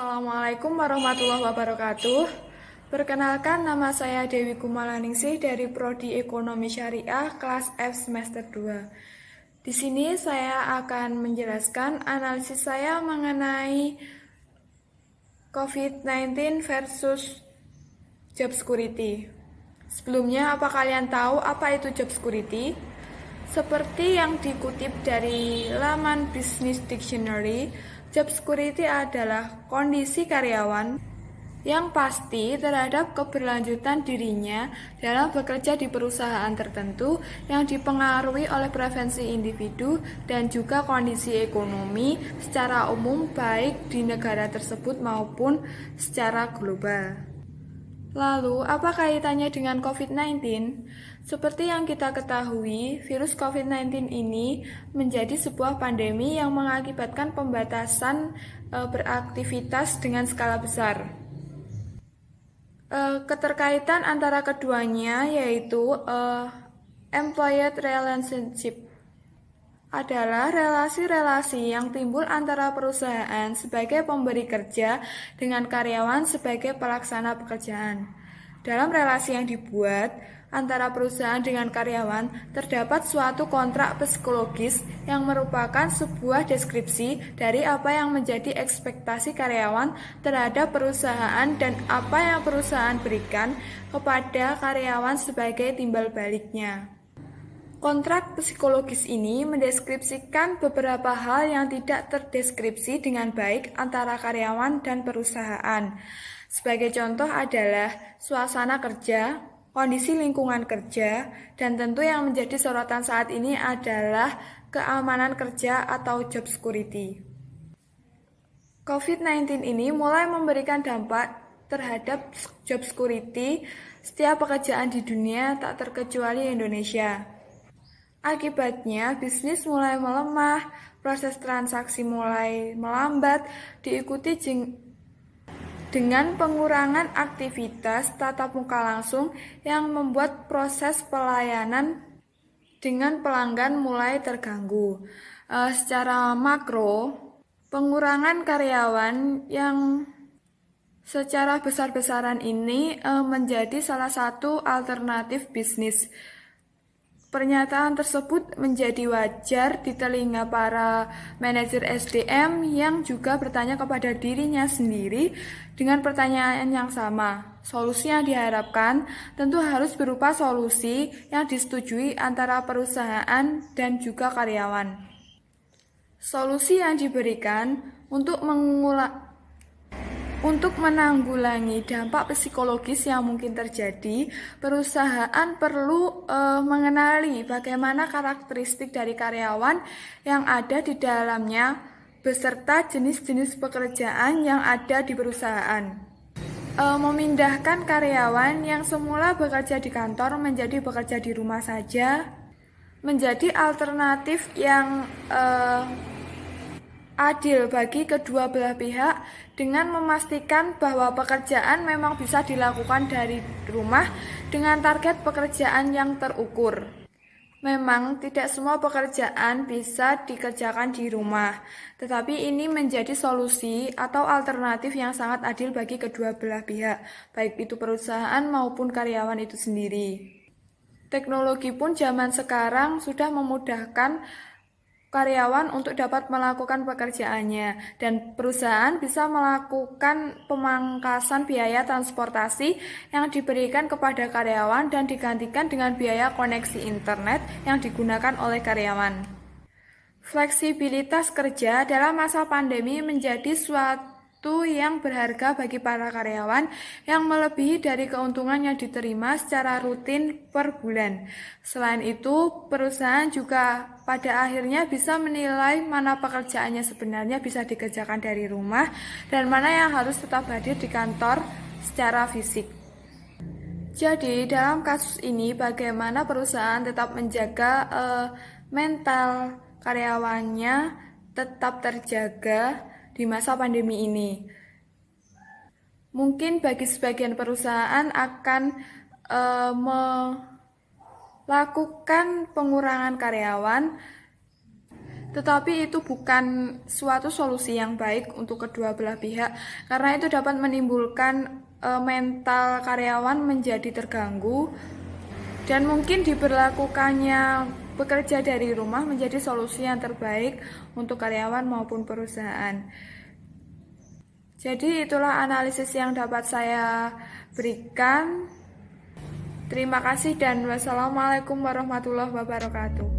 Assalamualaikum warahmatullahi wabarakatuh. Perkenalkan, nama saya Dewi Kumalaningsih dari Prodi Ekonomi Syariah kelas F semester 2. Di sini saya akan menjelaskan analisis saya mengenai COVID-19 versus job security. Sebelumnya, apa kalian tahu apa itu job security? Seperti yang dikutip dari laman Business Dictionary, job security adalah kondisi karyawan yang pasti terhadap keberlanjutan dirinya dalam bekerja di perusahaan tertentu yang dipengaruhi oleh preferensi individu dan juga kondisi ekonomi secara umum baik di negara tersebut maupun secara global. Lalu, apa kaitannya dengan COVID-19? Seperti yang kita ketahui, virus COVID-19 ini menjadi sebuah pandemi yang mengakibatkan pembatasan beraktivitas dengan skala besar. Keterkaitan antara keduanya yaitu employee relationship adalah relasi-relasi yang timbul antara perusahaan sebagai pemberi kerja dengan karyawan sebagai pelaksana pekerjaan. Dalam relasi yang dibuat antara perusahaan dengan karyawan, terdapat suatu kontrak psikologis yang merupakan sebuah deskripsi dari apa yang menjadi ekspektasi karyawan terhadap perusahaan dan apa yang perusahaan berikan kepada karyawan sebagai timbal baliknya. Kontrak psikologis ini mendeskripsikan beberapa hal yang tidak terdeskripsi dengan baik antara karyawan dan perusahaan. Sebagai contoh adalah suasana kerja, kondisi lingkungan kerja, dan tentu yang menjadi sorotan saat ini adalah keamanan kerja atau job security. COVID-19 ini mulai memberikan dampak terhadap job security setiap pekerjaan di dunia tak terkecuali Indonesia. Akibatnya, bisnis mulai melemah, proses transaksi mulai melambat, diikuti dengan pengurangan aktivitas tatap muka langsung yang membuat proses pelayanan dengan pelanggan mulai terganggu. Secara makro, pengurangan karyawan yang secara besar-besaran ini menjadi salah satu alternatif bisnis. Pernyataan tersebut menjadi wajar di telinga para manajer SDM yang juga bertanya kepada dirinya sendiri dengan pertanyaan yang sama. Solusi yang diharapkan tentu harus berupa solusi yang disetujui antara perusahaan dan juga karyawan. Solusi yang diberikan untuk menanggulangi dampak psikologis yang mungkin terjadi, perusahaan perlu mengenali bagaimana karakteristik dari karyawan yang ada di dalamnya beserta jenis-jenis pekerjaan yang ada di perusahaan. Memindahkan karyawan yang semula bekerja di kantor menjadi bekerja di rumah saja menjadi alternatif yang adil bagi kedua belah pihak dengan memastikan bahwa pekerjaan memang bisa dilakukan dari rumah dengan target pekerjaan yang terukur. Memang tidak semua pekerjaan bisa dikerjakan di rumah, tetapi ini menjadi solusi atau alternatif yang sangat adil bagi kedua belah pihak, baik itu perusahaan maupun karyawan itu sendiri. Teknologi pun zaman sekarang sudah memudahkan karyawan untuk dapat melakukan pekerjaannya dan perusahaan bisa melakukan pemangkasan biaya transportasi yang diberikan kepada karyawan dan digantikan dengan biaya koneksi internet yang digunakan oleh karyawan. Fleksibilitas kerja dalam masa pandemi menjadi suatu yang berharga bagi para karyawan yang melebihi dari keuntungan yang diterima secara rutin per bulan. Selain itu, perusahaan juga pada akhirnya bisa menilai mana pekerjaannya sebenarnya bisa dikerjakan dari rumah dan mana yang harus tetap hadir di kantor secara fisik. Jadi, dalam kasus ini bagaimana perusahaan tetap menjaga mental karyawannya tetap terjaga di masa pandemi ini. Mungkin bagi sebagian perusahaan akan melakukan pengurangan karyawan Tetapi itu bukan suatu solusi yang baik untuk kedua belah pihak karena itu dapat menimbulkan mental karyawan menjadi terganggu dan mungkin diberlakukannya bekerja dari rumah menjadi solusi yang terbaik untuk karyawan maupun perusahaan. Jadi itulah analisis yang dapat saya berikan. Terima kasih dan wassalamualaikum warahmatullahi wabarakatuh.